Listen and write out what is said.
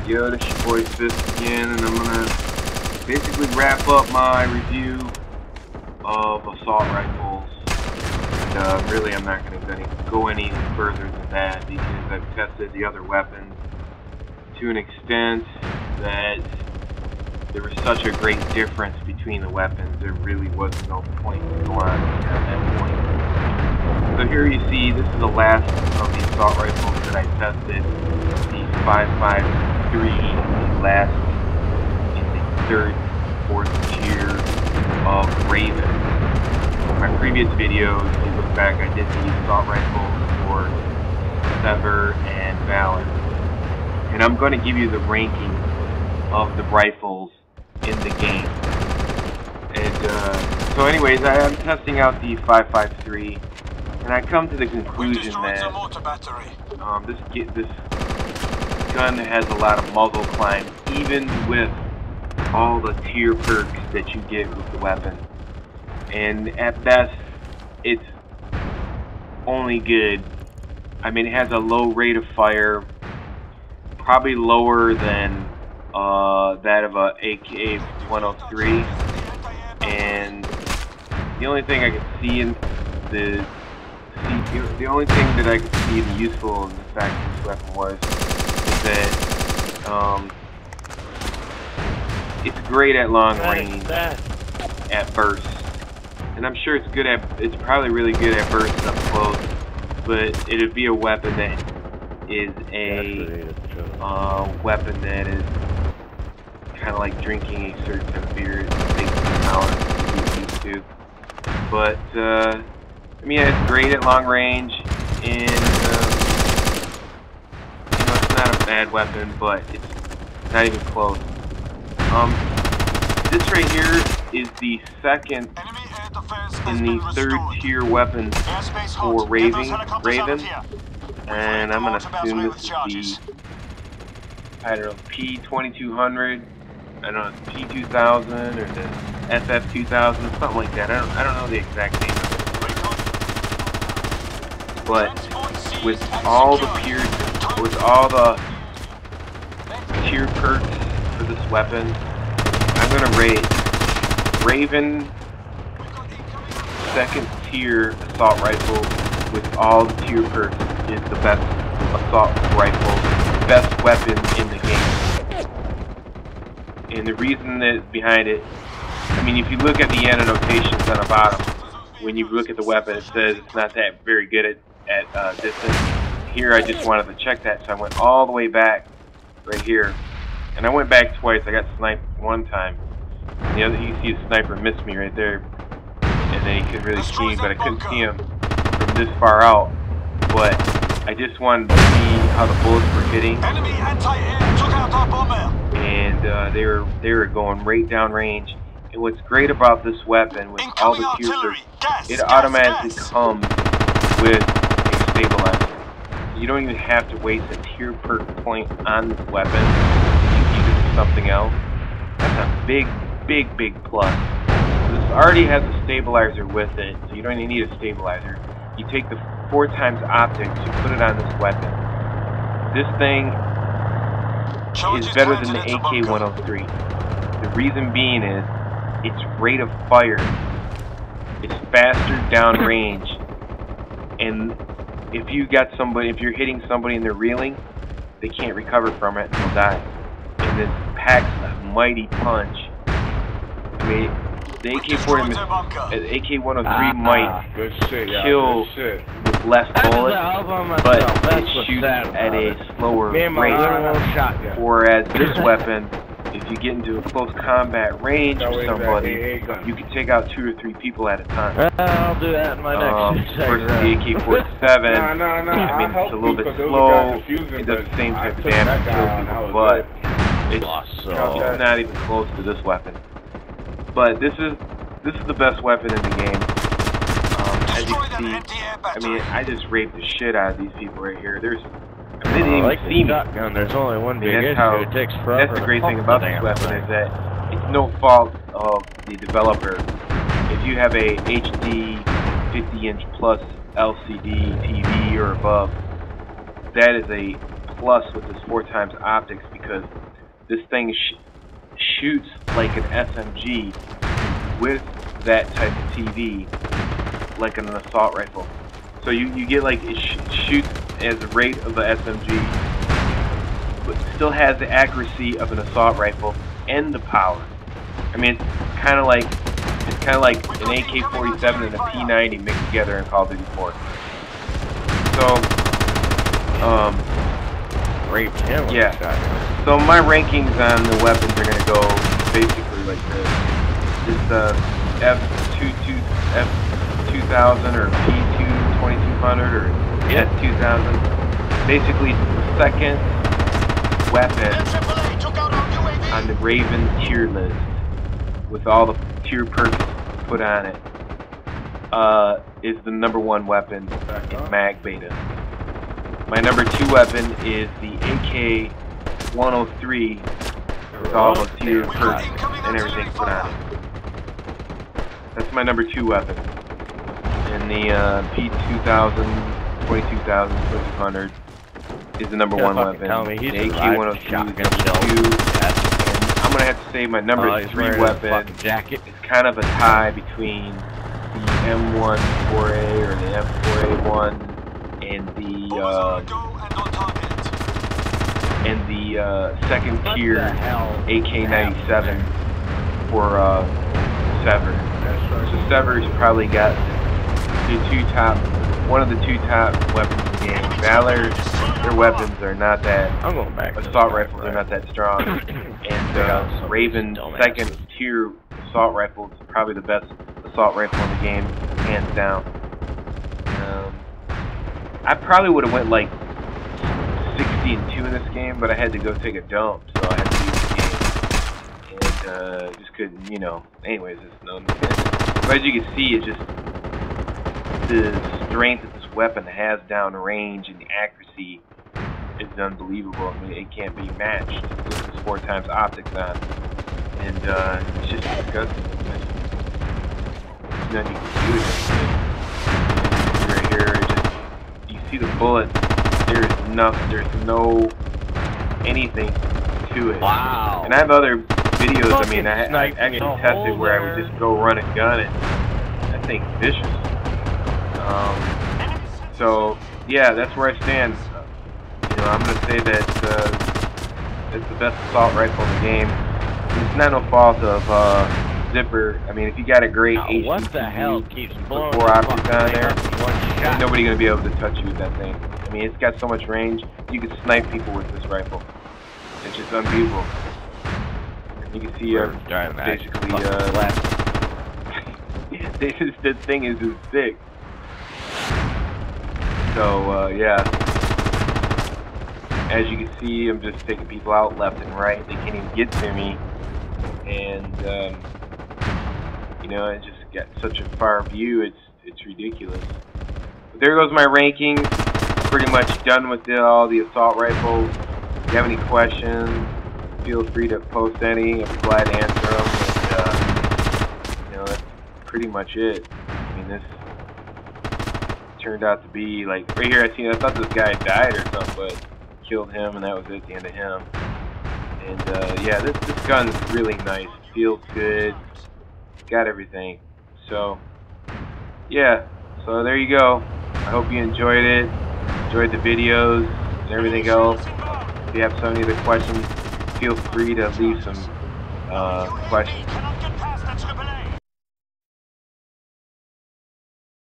Yo, this your boy Fist again, and I'm gonna basically wrap up my review of assault rifles. And really, I'm not gonna go any further than that because I've tested the other weapons to an extent that there was such a great difference between the weapons. There really was no point to go on at that point. So here you see, this is the last of the assault rifles that I tested. The 5.53, the last in the third, fourth tier of Raven. In my previous videos, if you look back, I did the assault rifles for Sever and Valor. And I'm going to give you the ranking of the rifles in the game. And so anyways, I'm testing out the 5.53. And I come to the conclusion that this gun has a lot of muzzle climb, even with all the tier perks that you get with the weapon. And at best, it's only good. I mean, it has a low rate of fire, probably lower than that of a AK-103. And the only thing I could see in the only thing that I could see the useful in the fact of this weapon was that it's great at long range, at burst, and I'm sure it's probably really good at burst up close, but it'd be a weapon that is weapon that is kind of like drinking a certain type of beer. It takes an hour to get used to, but I mean, it's great at long range, and it's not a bad weapon, but it's not even close. This right here is the second in the third tier weapons for Raven, and I'm gonna assume this is the, I don't know, P2200. I don't know, it's P2000 or the FF2000, something like that. I don't know the exact name of it. But with all the tier perks for this weapon, I'm gonna rate Raven second tier assault rifle with all the tier perks is the best assault rifle, best weapon in the game. And the reason that behind it, I mean, if you look at the annotations on the bottom, when you look at the weapon, it says it's not that very good at distance. Here, I just wanted to check that, so I went all the way back right here, and I went back twice. I got sniped one time. The other, you see a sniper missed me right there, and then he couldn't really see me, but I couldn't see him from this far out. But I just wanted to see how the bullets were hitting, and they were going right down range. And what's great about this weapon, with all the tier perks, it automatically comes with a stabilizer. You don't even have to waste a tier perk point on this weapon. You can use it for something else. That's a big plus. This already has a stabilizer with it, so you don't even need a stabilizer. You take the 4x optics, you put it on this weapon. This thing is better than the AK-103. The reason being is its rate of fire is faster downrange, and if you're hitting somebody and they're reeling, they can't recover from it and they'll die. And this packs a mighty punch. I mean, the AK-103 might kill with less bullets, but it shoots at a slower rate. Whereas this weapon, if you get into a close combat range with somebody, you can take out 2 or 3 people at a time. I'll do that in my next versus the AK-47, I mean, it's a little bit slow, it does the same type of damage, but it's not even close to this weapon. But this is the best weapon in the game. As you can see, I mean, I just raped the shit out of these people right here. They didn't even see me. There's only one big issue. It takes forever. That's the great thing about this weapon, is that it's no fault of the developer. If you have a HD 50-inch plus LCD TV or above, that is a plus with this 4x optics because this thing shoots like an SMG with that type of TV, like an assault rifle. So you get like it shoots as the rate of the SMG, but still has the accuracy of an assault rifle and the power. I mean, it's kind of like an AK-47 and a P90 mixed together in Call of Duty 4. So, great camera. Yeah. So my rankings on the weapons are gonna go basically like this. This F2000 or P2200 or S2000. Basically, the second weapon on the Raven tier list with all the tier perks put on it is the #1 weapon in Mag Beta. My #2 weapon is the AK-103 with all the tier perks and everything put on it. That's my #2 weapon. And the P2000, 22,000, 2200 is the #1 weapon. The AK-103 is #2. And I'm gonna have to say my #3 weapon is kind of a tie between the M14A or the M4A1 and the second tier AK-97 for Sever. So Sever's probably got one of the two top weapons in the game. Valor, their weapons are not that. Assault rifles are not that strong, and Raven's second tier assault rifle is probably the best assault rifle in the game, hands down. I probably would have went like 60-2 in this game, but I had to go take a dump, so I had to leave the game, and just couldn't, you know. Anyways, it's no. But as you can see, it's just the strength that this weapon has down range and the accuracy is unbelievable. I mean, it can't be matched with this 4x optics on, and it's just disgusting. There's nothing you can do with it. Right here, you see the bullets. There's no anything to it. Wow. And I have other videos. I mean, I actually tested where I would just go run and gun it. That thing's vicious. So yeah, that's where I stand. You know, I'm gonna say that it's the best assault rifle in the game. It's not no fault of Zipper. I mean, if you got a great HDTV what the hell keeps blowing 4 optics on there, ain't nobody gonna be able to touch you with that thing. I mean, it's got so much range. You can snipe people with this rifle. It's just unbelievable. You can see basically this thing is just sick. So yeah, as you can see, I'm just taking people out left and right. They can't even get to me, and you know, I just got such a far view. It's ridiculous. But there goes my rankings. Pretty much done with all the assault rifles. If you have any questions, feel free to post any. I'll be glad to answer them. And, you know, that's pretty much it. I mean, this turned out to be like right here. I thought this guy died or something, but killed him, and that was it. The end of him. And yeah, this gun's really nice. It feels good. Got everything. So yeah. So there you go. I hope you enjoyed it. Enjoyed the videos and everything else. If you have so many other questions, feel free to leave some questions.